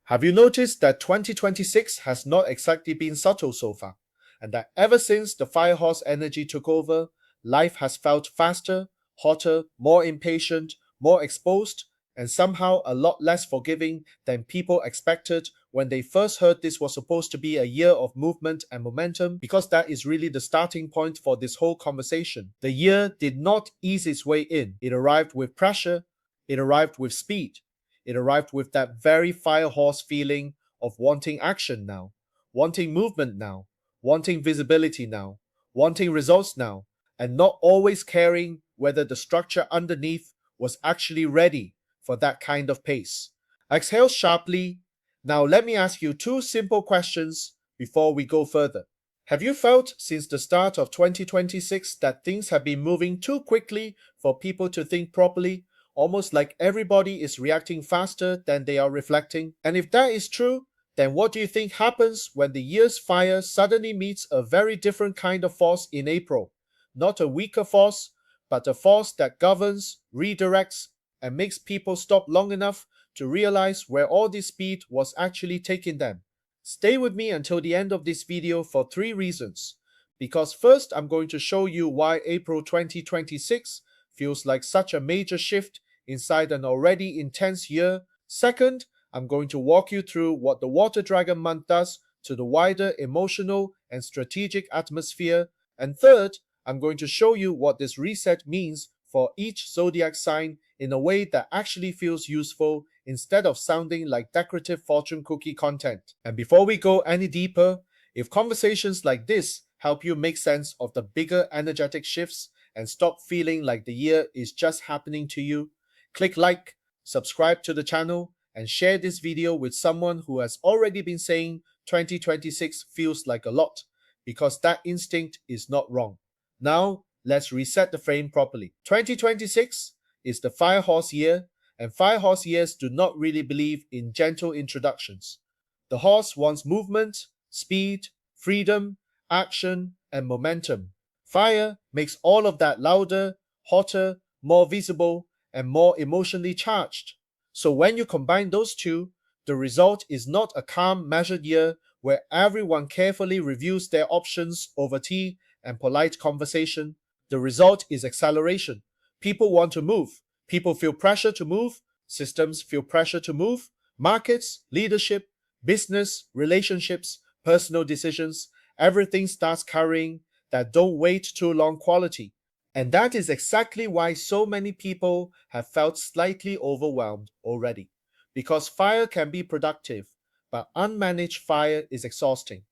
Have you noticed that 2026 has not exactly been subtle so far, and that ever since the firehorse energy took over, life has felt faster, hotter, more impatient, more exposed, and somehow a lot less forgiving than people expected when they first heard this was supposed to be a year of movement and momentum, because that is really the starting point for this whole conversation. The year did not ease its way in. It arrived with pressure, it arrived with speed. It arrived with that very firehorse feeling of wanting action now, wanting movement now, wanting visibility now, wanting results now, and not always caring whether the structure underneath was actually ready for that kind of pace. Exhale sharply. Now, let me ask you two simple questions before we go further. Have you felt since the start of 2026 that things have been moving too quickly for people to think properly? Almost like everybody is reacting faster than they are reflecting. And if that is true, then what do you think happens when the year's fire suddenly meets a very different kind of force in April? Not a weaker force, but a force that governs, redirects, and makes people stop long enough to realize where all this speed was actually taking them. Stay with me until the end of this video for three reasons. Because first, I'm going to show you why April 2026 feels like such a major shift inside an already intense year. Second, I'm going to walk you through what the Water Dragon month does to the wider emotional and strategic atmosphere. And third, I'm going to show you what this reset means for each zodiac sign in a way that actually feels useful instead of sounding like decorative fortune cookie content. And before we go any deeper, if conversations like this help you make sense of the bigger energetic shifts and stop feeling like the year is just happening to you, click like, subscribe to the channel, and share this video with someone who has already been saying 2026 feels like a lot, because that instinct is not wrong. Now, let's reset the frame properly. 2026 is the Firehorse year, and Firehorse years do not really believe in gentle introductions. The horse wants movement, speed, freedom, action, and momentum. Fire makes all of that louder, hotter, more visible, and more emotionally charged. So when you combine those two, the result is not a calm, measured year where everyone carefully reviews their options over tea and polite conversation. The result is acceleration. People want to move. People feel pressure to move. Systems feel pressure to move. Markets, leadership, business, relationships, personal decisions, everything starts carrying that don't wait too long quality. And that is exactly why so many people have felt slightly overwhelmed already. Because fire can be productive, but unmanaged fire is exhausting.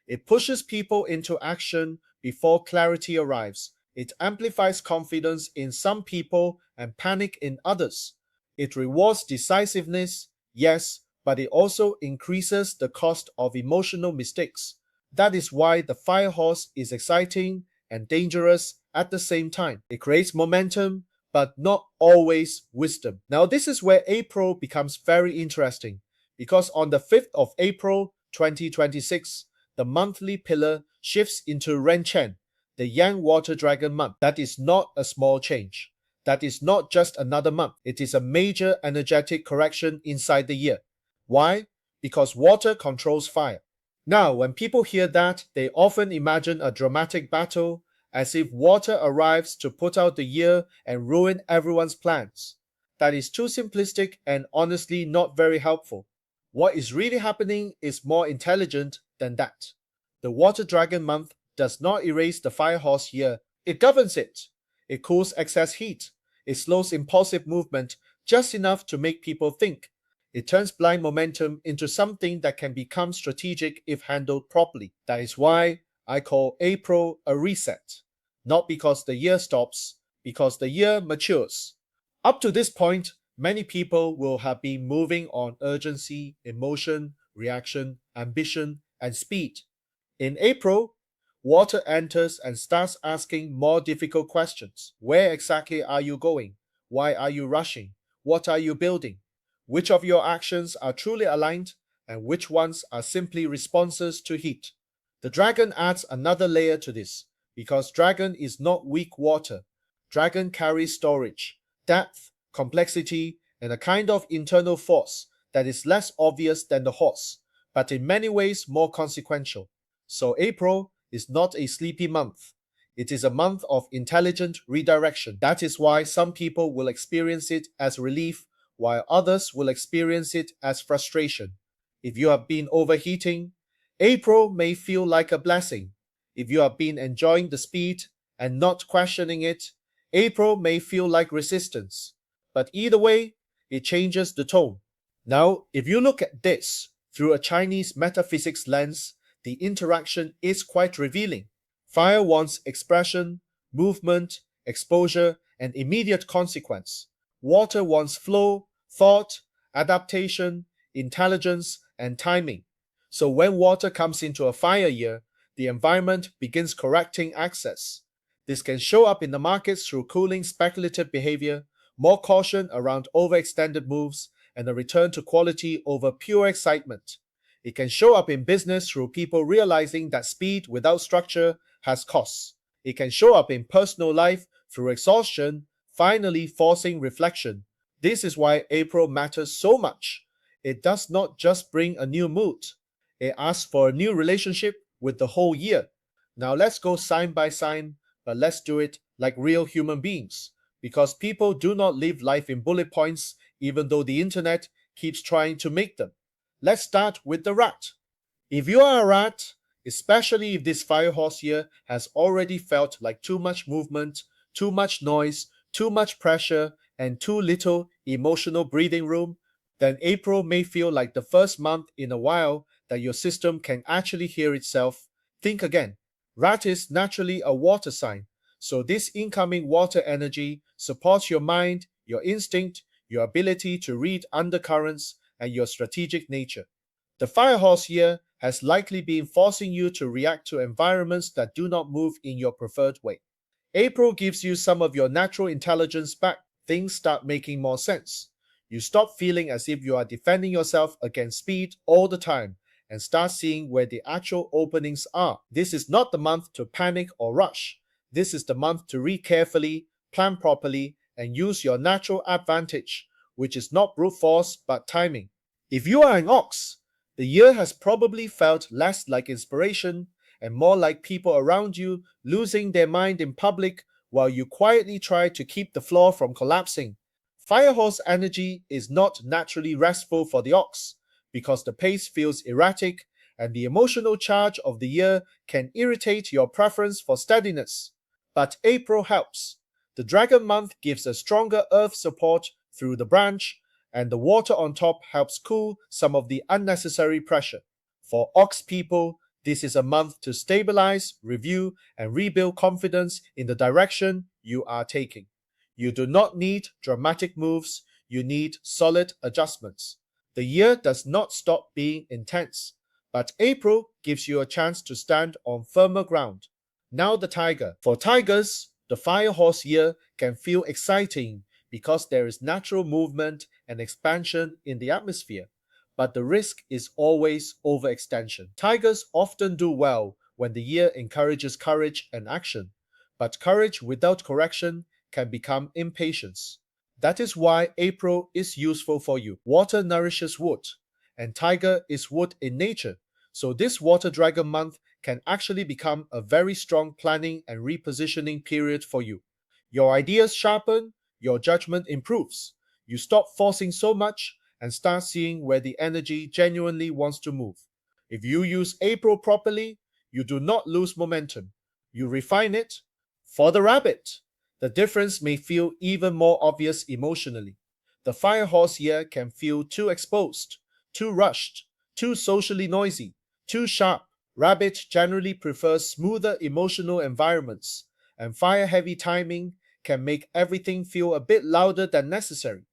It pushes people into action before clarity arrives. It amplifies confidence in some people and panic in others. It rewards decisiveness, yes, but it also increases the cost of emotional mistakes. That is why the fire horse is exciting and dangerous at the same time. It creates momentum, but not always wisdom. Now, this is where April becomes very interesting, because on the 5th of April 2026, the monthly pillar shifts into Ren Chen, the Yang Water Dragon month. That is not a small change. That is not just another month. It is a major energetic correction inside the year. Why? Because water controls fire. Now, when people hear that, they often imagine a dramatic battle, as if water arrives to put out the year and ruin everyone's plans. That is too simplistic and honestly not very helpful. What is really happening is more intelligent than that. The Water Dragon month does not erase the Firehorse year, it governs it. It cools excess heat. It slows impulsive movement just enough to make people think. It turns blind momentum into something that can become strategic if handled properly. That is why I call April a reset. Not because the year stops, because the year matures. Up to this point, many people will have been moving on urgency, emotion, reaction, ambition, and speed. In April, water enters and starts asking more difficult questions. Where exactly are you going? Why are you rushing? What are you building? Which of your actions are truly aligned and which ones are simply responses to heat? The dragon adds another layer to this, because dragon is not weak water. Dragon carries storage, depth, complexity, and a kind of internal force that is less obvious than the horse, but in many ways more consequential. So April is not a sleepy month. It is a month of intelligent redirection. That is why some people will experience it as relief, while others will experience it as frustration. If you have been overheating, April may feel like a blessing. If you have been enjoying the speed and not questioning it, April may feel like resistance. But either way, it changes the tone. Now, if you look at this through a Chinese metaphysics lens, the interaction is quite revealing. Fire wants expression, movement, exposure, and immediate consequence. Water wants flow, thought, adaptation, intelligence, and timing. So when water comes into a fire year, the environment begins correcting access. This can show up in the markets through cooling speculative behavior, more caution around overextended moves, and a return to quality over pure excitement. It can show up in business through people realizing that speed without structure has costs. It can show up in personal life through exhaustion, finally forcing reflection. This is why April matters so much. It does not just bring a new mood, it asks for a new relationship with the whole year. Now let's go sign by sign, but let's do it like real human beings, because people do not live life in bullet points even though the internet keeps trying to make them. Let's start with the rat. If you are a rat, especially if this firehorse year has already felt like too much movement, too much noise, too much pressure, and too little emotional breathing room, then April may feel like the first month in a while that your system can actually hear itself. Think again. Rat is naturally a water sign, so this incoming water energy supports your mind, your instinct, your ability to read undercurrents, and your strategic nature. The firehorse year has likely been forcing you to react to environments that do not move in your preferred way. April gives you some of your natural intelligence back. Things start making more sense. You stop feeling as if you are defending yourself against speed all the time and start seeing where the actual openings are. This is not the month to panic or rush. This is the month to read carefully, plan properly, and use your natural advantage, which is not brute force but timing. If you are an ox, the year has probably felt less like inspiration and more like people around you losing their mind in public while you quietly try to keep the floor from collapsing. Firehorse energy is not naturally restful for the ox because the pace feels erratic and the emotional charge of the year can irritate your preference for steadiness. But April helps. The dragon month gives a stronger earth support through the branch, and the water on top helps cool some of the unnecessary pressure. For ox people, this is a month to stabilize, review, and rebuild confidence in the direction you are taking. You do not need dramatic moves, you need solid adjustments. The year does not stop being intense, but April gives you a chance to stand on firmer ground. Now the tiger. For tigers, the firehorse year can feel exciting because there is natural movement and expansion in the atmosphere, but the risk is always overextension. Tigers often do well when the year encourages courage and action, but courage without correction can become impatience. That is why April is useful for you. Water nourishes wood, and tiger is wood in nature, so this water dragon month can actually become a very strong planning and repositioning period for you. Your ideas sharpen, your judgment improves. You stop forcing so much and start seeing where the energy genuinely wants to move. If you use April properly, you do not lose momentum. You refine it. For the rabbit, the difference may feel even more obvious emotionally. The firehorse year can feel too exposed, too rushed, too socially noisy, too sharp. Rabbit generally prefers smoother emotional environments, and fire-heavy timing can make everything feel a bit louder than necessary.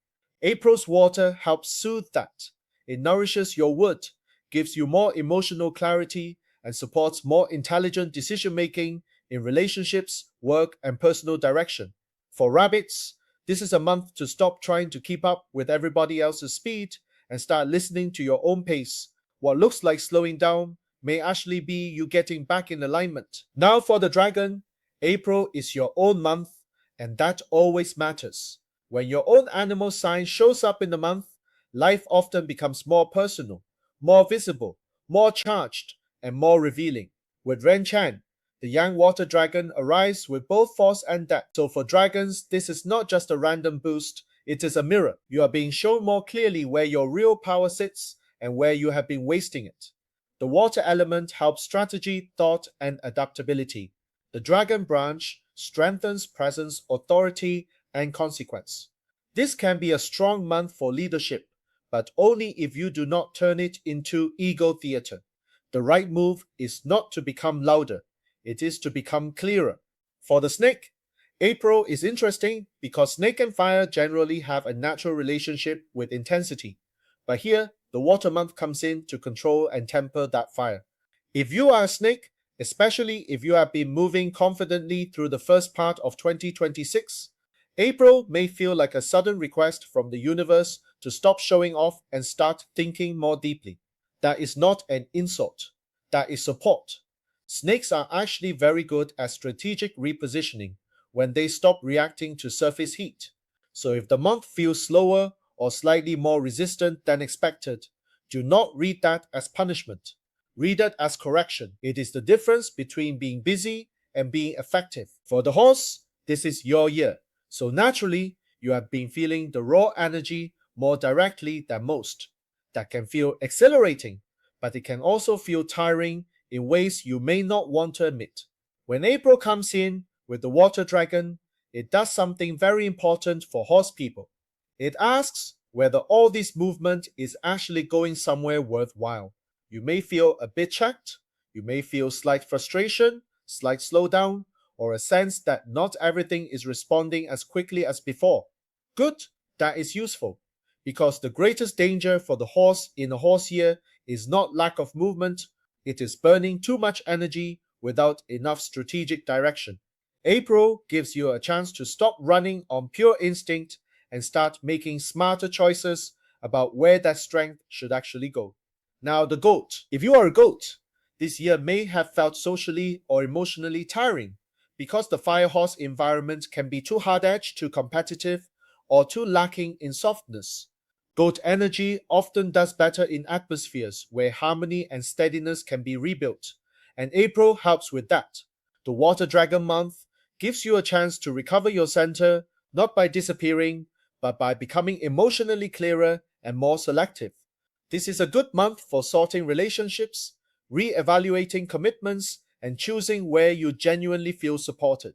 April's water helps soothe that. It nourishes your wood, gives you more emotional clarity, and supports more intelligent decision making in relationships, work, and personal direction. For rabbits, this is a month to stop trying to keep up with everybody else's speed and start listening to your own pace. What looks like slowing down may actually be you getting back in alignment. Now for the dragon, April is your own month, and that always matters. When your own animal sign shows up in the month, life often becomes more personal, more visible, more charged, and more revealing. With Ren Chan, the young water dragon arrives with both force and depth. So for dragons, this is not just a random boost, it is a mirror. You are being shown more clearly where your real power sits and where you have been wasting it. The water element helps strategy, thought, and adaptability. The dragon branch strengthens presence, authority, and consequence. This can be a strong month for leadership, but only if you do not turn it into ego theater. The right move is not to become louder, it is to become clearer. For the snake, April is interesting because snake and fire generally have a natural relationship with intensity. But here, the water month comes in to control and temper that fire. If you are a snake, especially if you have been moving confidently through the first part of 2026, April may feel like a sudden request from the universe to stop showing off and start thinking more deeply. That is not an insult, that is support. Snakes are actually very good at strategic repositioning when they stop reacting to surface heat. So if the month feels slower or slightly more resistant than expected, do not read that as punishment. Read it as correction. It is the difference between being busy and being effective. For the horse, this is your year. So naturally, you have been feeling the raw energy more directly than most. That can feel exhilarating, but it can also feel tiring in ways you may not want to admit. When April comes in with the water dragon, it does something very important for horse people. It asks whether all this movement is actually going somewhere worthwhile. You may feel a bit checked, you may feel slight frustration, slight slowdown, or a sense that not everything is responding as quickly as before. Good, that is useful, because the greatest danger for the horse in a horse year is not lack of movement, it is burning too much energy without enough strategic direction. April gives you a chance to stop running on pure instinct and start making smarter choices about where that strength should actually go. Now, the goat. If you are a goat, this year may have felt socially or emotionally tiring because the firehorse environment can be too hard-edged, too competitive, or too lacking in softness. Goat energy often does better in atmospheres where harmony and steadiness can be rebuilt, and April helps with that. The Water Dragon month gives you a chance to recover your center, not by disappearing, but by becoming emotionally clearer and more selective. This is a good month for sorting relationships, re-evaluating commitments, and choosing where you genuinely feel supported.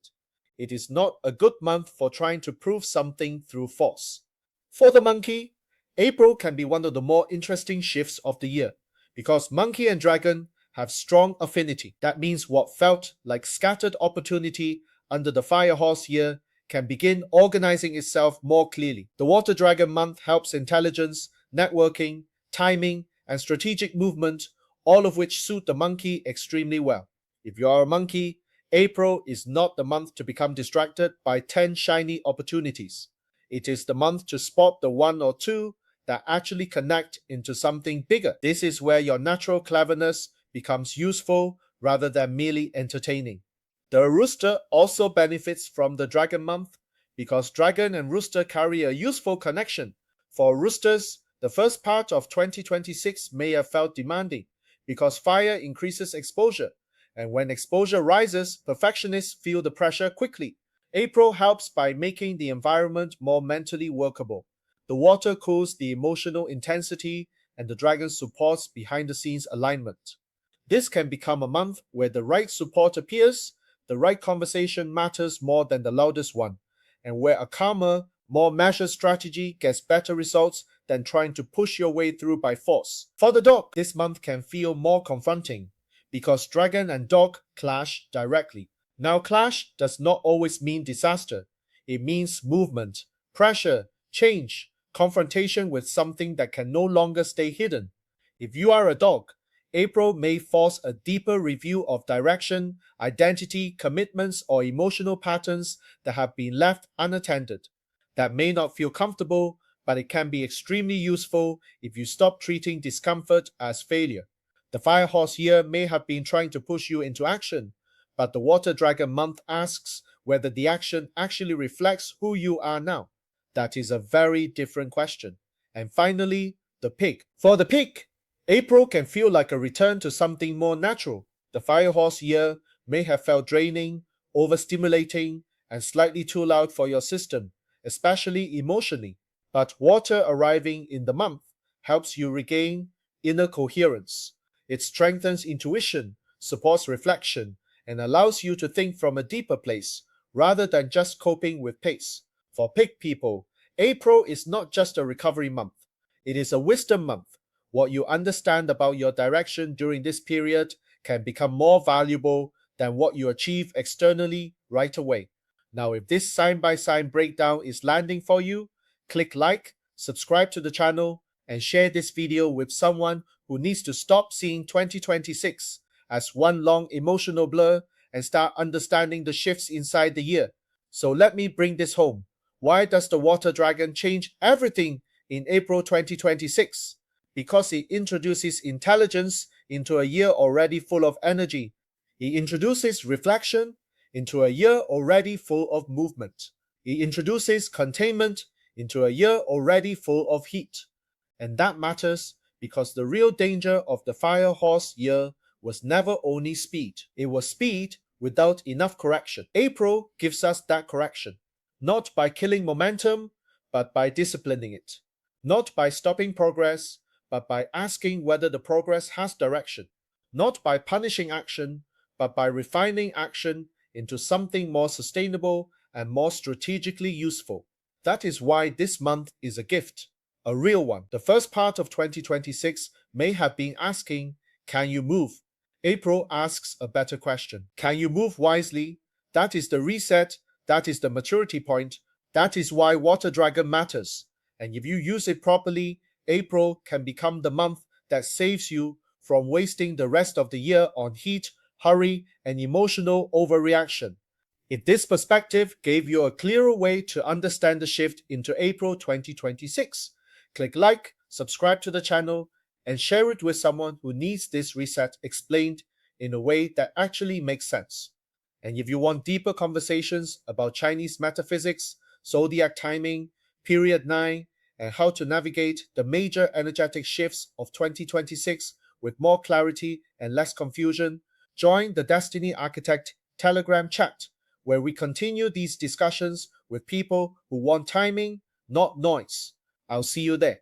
It is not a good month for trying to prove something through force. For the monkey, April can be one of the more interesting shifts of the year because monkey and dragon have strong affinity. That means what felt like scattered opportunity under the fire horse year can begin organizing itself more clearly. The water dragon month helps intelligence, networking, timing, and strategic movement, all of which suit the monkey extremely well. If you are a monkey, April is not the month to become distracted by 10 shiny opportunities. It is the month to spot the one or two that actually connect into something bigger. This is where your natural cleverness becomes useful rather than merely entertaining. The rooster also benefits from the dragon month because dragon and rooster carry a useful connection. For roosters, the first part of 2026 may have felt demanding because fire increases exposure, and when exposure rises, perfectionists feel the pressure quickly. April helps by making the environment more mentally workable. The water cools the emotional intensity, and the dragon supports behind the scenes alignment. This can become a month where the right support appears, the right conversation matters more than the loudest one, and where a calmer, more measured strategy gets better results than trying to push your way through by force. For the dog, this month can feel more confronting because dragon and dog clash directly. Now, clash does not always mean disaster. It means movement, pressure, change, confrontation with something that can no longer stay hidden. If you are a dog, April may force a deeper review of direction, identity, commitments, or emotional patterns that have been left unattended. That may not feel comfortable, but it can be extremely useful if you stop treating discomfort as failure. The Firehorse year may have been trying to push you into action, but the Water Dragon month asks whether the action actually reflects who you are now. That is a very different question, And finally, the pig. For the pig, April can feel like a return to something more natural. The firehorse year may have felt draining, overstimulating, and slightly too loud for your system, especially emotionally. But water arriving in the month helps you regain inner coherence. It strengthens intuition, supports reflection, and allows you to think from a deeper place rather than just coping with pace. For pig people, April is not just a recovery month, it is a wisdom month. What you understand about your direction during this period can become more valuable than what you achieve externally right away. Now, if this sign by sign breakdown is landing for you, click like, subscribe to the channel, and share this video with someone who needs to stop seeing 2026 as one long emotional blur and start understanding the shifts inside the year. So let me bring this home. Why does the water dragon change everything in April 2026? Because it introduces intelligence into a year already full of energy. It introduces reflection into a year already full of movement. It introduces containment into a year already full of heat. And that matters because the real danger of the fire horse year was never only speed. It was speed without enough correction. April gives us that correction, not by killing momentum, but by disciplining it. Not by stopping progress, but by asking whether the progress has direction. Not by punishing action, but by refining action into something more sustainable and more strategically useful. That is why this month is a gift, a real one. The first part of 2026 may have been asking, can you move? April asks a better question. Can you move wisely? That is the reset, that is the maturity point, that is why Water Dragon matters. And if you use it properly, April can become the month that saves you from wasting the rest of the year on heat, hurry, and emotional overreaction. If this perspective gave you a clearer way to understand the shift into April 2026, click like, subscribe to the channel, and share it with someone who needs this reset explained in a way that actually makes sense. And if you want deeper conversations about Chinese metaphysics, zodiac timing, period 9, and how to navigate the major energetic shifts of 2026 with more clarity and less confusion, join the Destiny Architect Telegram chat, where we continue these discussions with people who want timing, not noise. I'll see you there.